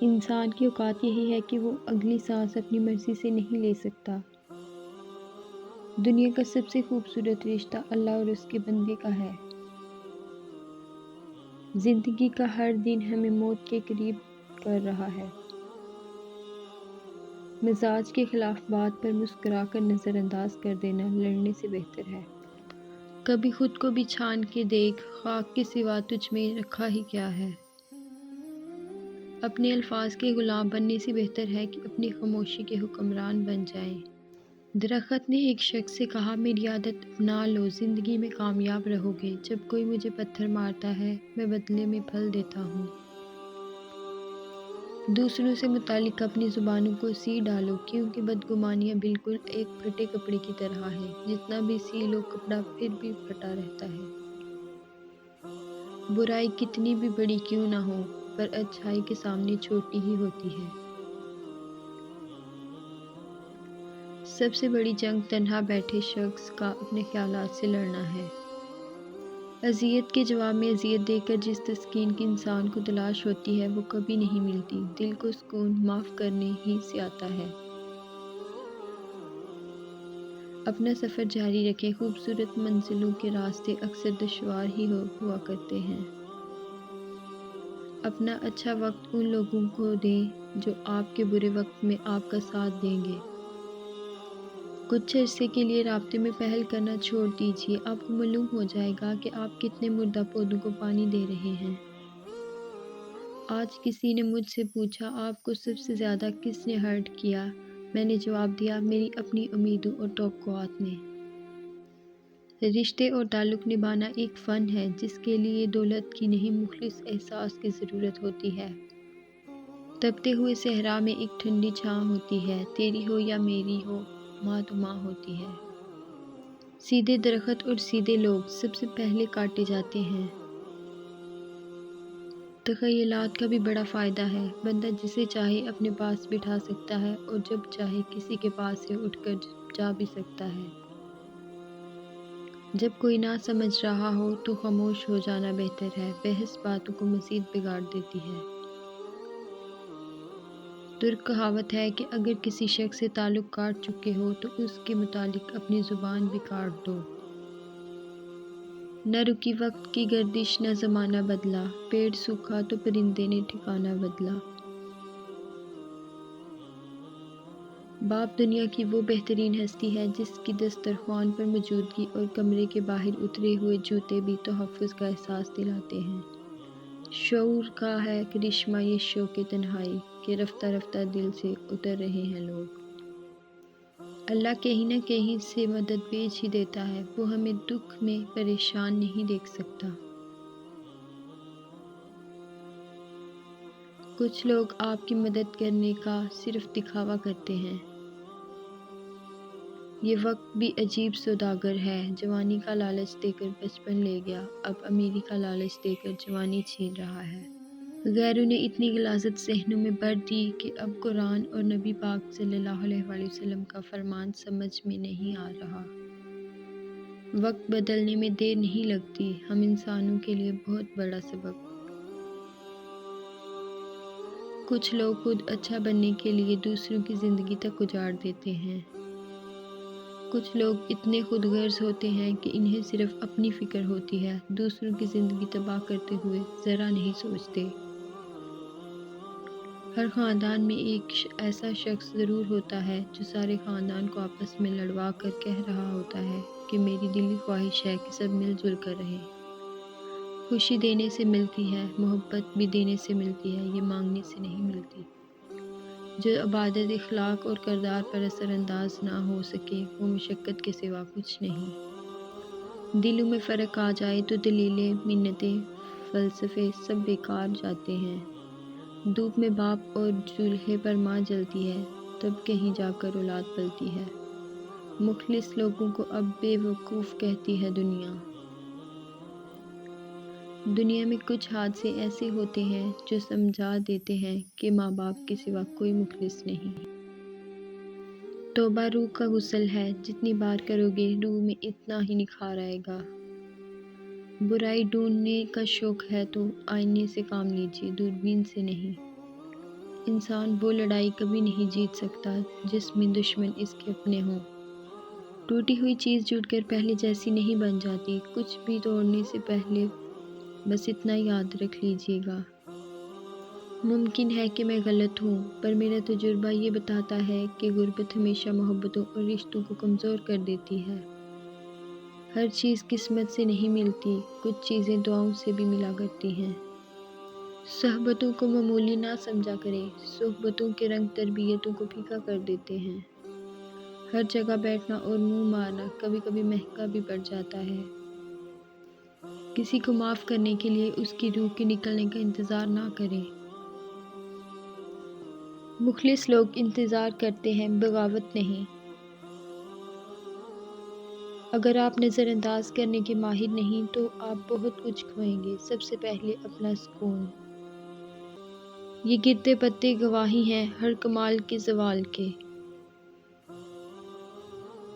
انسان کی اوقات یہی ہے کہ وہ اگلی سانس اپنی مرضی سے نہیں لے سکتا۔ دنیا کا سب سے خوبصورت رشتہ اللہ اور اس کے بندے کا ہے۔ زندگی کا ہر دن ہمیں موت کے قریب کر رہا ہے۔ مزاج کے خلاف بات پر مسکرا کر نظر انداز کر دینا لڑنے سے بہتر ہے۔ کبھی خود کو بھی چھان کے دیکھ، خاک کے سوا تجھ میں رکھا ہی کیا ہے۔ اپنے الفاظ کے غلام بننے سے بہتر ہے کہ اپنی خاموشی کے حکمران بن جائیں۔ درخت نے ایک شخص سے کہا، میری عادت اپنا لو، زندگی میں کامیاب رہو گے۔ جب کوئی مجھے پتھر مارتا ہے، میں بدلے میں پھل دیتا ہوں۔ دوسروں سے متعلق اپنی زبانوں کو سی ڈالو، کیونکہ بدگمانیاں بالکل ایک پھٹے کپڑے کی طرح ہے، جتنا بھی سی لو کپڑا پھر بھی پھٹا رہتا ہے۔ برائی کتنی بھی بڑی کیوں نہ ہو، پر اچھائی کے سامنے چھوٹی ہی ہوتی ہے۔ سب سے بڑی جنگ تنہا بیٹھے شخص کا اپنے خیالات سے لڑنا ہے۔ اذیت کے جواب میں اذیت دے کر جس تسکین کی انسان کو تلاش ہوتی ہے وہ کبھی نہیں ملتی۔ دل کو سکون معاف کرنے ہی سے آتا ہے۔ اپنا سفر جاری رکھیں، خوبصورت منزلوں کے راستے اکثر دشوار ہی ہوا کرتے ہیں۔ اپنا اچھا وقت ان لوگوں کو دیں جو آپ کے برے وقت میں آپ کا ساتھ دیں گے۔ کچھ عرصے کے لیے رابطے میں پہل کرنا چھوڑ دیجیے، آپ کو معلوم ہو جائے گا کہ آپ کتنے مردہ پودوں کو پانی دے رہے ہیں۔ آج کسی نے مجھ سے پوچھا، آپ کو سب سے زیادہ کس نے ہرٹ کیا؟ میں نے جواب دیا، میری اپنی امیدوں اور توقعات نے۔ رشتے اور تعلق نبھانا ایک فن ہے جس کے لیے دولت کی نہیں مخلص احساس کی ضرورت ہوتی ہے۔ تپتے ہوئے صحرا میں ایک ٹھنڈی چھاں ہوتی ہے، تیری ہو یا میری ہو، ماں تو ماں ہوتی ہے۔ سیدھے درخت اور سیدھے لوگ سب سے پہلے کاٹے جاتے ہیں۔ تخیلات کا بھی بڑا فائدہ ہے، بندہ جسے چاہے اپنے پاس بٹھا سکتا ہے اور جب چاہے کسی کے پاس سے اٹھ کر جا بھی سکتا ہے۔ جب کوئی نہ سمجھ رہا ہو تو خاموش ہو جانا بہتر ہے، بحث باتوں کو مزید بگاڑ دیتی ہے۔ ترک کہاوت ہے کہ اگر کسی شخص سے تعلق کاٹ چکے ہو تو اس کے متعلق اپنی زبان بھی کاٹ دو۔ نہ رکی وقت کی گردش نہ زمانہ بدلا، پیڑ سوکھا تو پرندے نے ٹھکانہ بدلا۔ باپ دنیا کی وہ بہترین ہستی ہے جس کی دسترخوان پر موجودگی اور کمرے کے باہر اترے ہوئے جوتے بھی تحفظ کا احساس دلاتے ہیں۔ شعور کا ہے کرشمہ یہ شوق تنہائی کہ رفتہ رفتہ دل سے اتر رہے ہیں لوگ۔ اللہ کہیں نہ کہیں سے مدد بھیج ہی دیتا ہے، وہ ہمیں دکھ میں پریشان نہیں دیکھ سکتا۔ کچھ لوگ آپ کی مدد کرنے کا صرف دکھاوا کرتے ہیں۔ یہ وقت بھی عجیب سوداگر ہے، جوانی کا لالچ دے کر بچپن لے گیا، اب امیری کا لالچ دے کر جوانی چھین رہا ہے۔ غیروں نے اتنی غلاظت ذہنوں میں بھر دی کہ اب قرآن اور نبی پاک صلی اللہ علیہ وآلہ وسلم کا فرمان سمجھ میں نہیں آ رہا۔ وقت بدلنے میں دیر نہیں لگتی، ہم انسانوں کے لیے بہت بڑا سبق۔ کچھ لوگ خود اچھا بننے کے لیے دوسروں کی زندگی تک اجاڑ دیتے ہیں۔ کچھ لوگ اتنے خود غرض ہوتے ہیں کہ انہیں صرف اپنی فکر ہوتی ہے، دوسروں کی زندگی تباہ کرتے ہوئے ذرا نہیں سوچتے۔ ہر خاندان میں ایک ایسا شخص ضرور ہوتا ہے جو سارے خاندان کو آپس میں لڑوا کر کہہ رہا ہوتا ہے کہ میری دلی خواہش ہے کہ سب مل جل کر رہیں۔ خوشی دینے سے ملتی ہے، محبت بھی دینے سے ملتی ہے، یہ مانگنے سے نہیں ملتی۔ جو عبادت اخلاق اور کردار پر اثر انداز نہ ہو سکے وہ مشقت کے سوا کچھ نہیں۔ دلوں میں فرق آ جائے تو دلیلیں، منتیں، فلسفے سب بیکار جاتے ہیں۔ دھوپ میں باپ اور چولہے پر ماں جلتی ہے، تب کہیں جا کر اولاد پلتی ہے۔ مخلص لوگوں کو اب بے وقوف کہتی ہے دنیا۔ دنیا میں کچھ حادثے ایسے ہوتے ہیں جو سمجھا دیتے ہیں کہ ماں باپ کے سوا کوئی مخلص نہیں۔ توبہ روح کا غسل ہے، جتنی بار کرو گے روح میں اتنا ہی نکھار آئے گا۔ برائی ڈھونڈنے کا شوق ہے تو آئینے سے کام لیجیے، دوربین سے نہیں۔ انسان وہ لڑائی کبھی نہیں جیت سکتا جس میں دشمن اس کے اپنے ہوں۔ ٹوٹی ہوئی چیز جڑ کر پہلے جیسی نہیں بن جاتی، کچھ بھی توڑنے سے پہلے بس اتنا یاد رکھ لیجیے گا۔ ممکن ہے کہ میں غلط ہوں، پر میرا تجربہ یہ بتاتا ہے کہ غربت ہمیشہ محبتوں اور رشتوں کو کمزور کر دیتی ہے۔ ہر چیز قسمت سے نہیں ملتی، کچھ چیزیں دعاؤں سے بھی ملا کرتی ہیں۔ صحبتوں کو معمولی نہ سمجھا کریں، صحبتوں کے رنگ تربیتوں کو پھیکا کر دیتے ہیں۔ ہر جگہ بیٹھنا اور منہ مارنا کبھی کبھی مہنگا بھی پڑ جاتا ہے۔ کسی کو معاف کرنے کے لیے اس کی روح کے نکلنے کا انتظار نہ کریں۔ مخلص لوگ انتظار کرتے ہیں، بغاوت نہیں۔ اگر آپ نظر انداز کرنے کے ماہر نہیں تو آپ بہت کچھ کھوئیں گے، سب سے پہلے اپنا سکون۔ یہ گرتے پتے گواہی ہیں ہر کمال کے زوال کے۔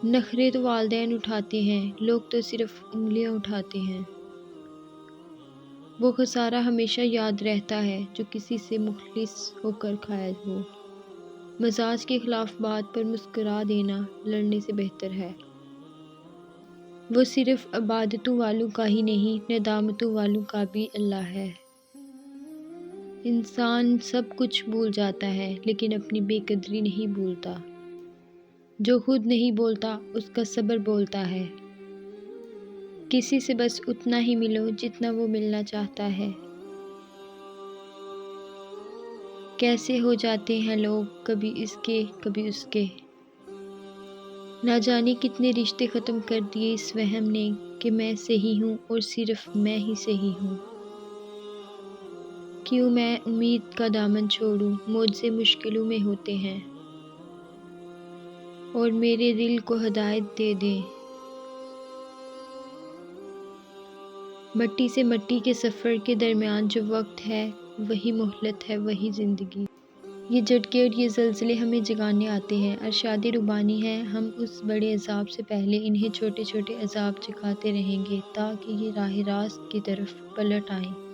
نخرے تو والدین اٹھاتے ہیں، لوگ تو صرف انگلیاں اٹھاتے ہیں۔ وہ خسارہ ہمیشہ یاد رہتا ہے جو کسی سے مخلص ہو کر کھایا ہو۔ مزاج کے خلاف بات پر مسکرا دینا لڑنے سے بہتر ہے۔ وہ صرف عبادتوں والوں کا ہی نہیں، ندامتوں والوں کا بھی اللہ ہے۔ انسان سب کچھ بھول جاتا ہے لیکن اپنی بے قدری نہیں بھولتا۔ جو خود نہیں بولتا اس کا صبر بولتا ہے۔ کسی سے بس اتنا ہی ملو جتنا وہ ملنا چاہتا ہے۔ کیسے ہو جاتے ہیں لوگ کبھی اس کے کبھی اس کے۔ نہ جانے کتنے رشتے ختم کر دیے اس وہم نے کہ میں صحیح ہوں اور صرف میں ہی صحیح ہوں۔ کیوں میں امید کا دامن چھوڑوں، معجزے مشکلوں میں ہوتے ہیں اور میرے دل کو ہدایت دے دیں۔ مٹی سے مٹی کے سفر کے درمیان جو وقت ہے وہی مہلت ہے، وہی زندگی۔ یہ جھٹکے اور یہ زلزلے ہمیں جگانے آتے ہیں۔ ارشاد ربانی ہے، ہم اس بڑے عذاب سے پہلے انہیں چھوٹے چھوٹے عذاب چکھاتے رہیں گے تاکہ یہ راہ راست کی طرف پلٹ آئیں۔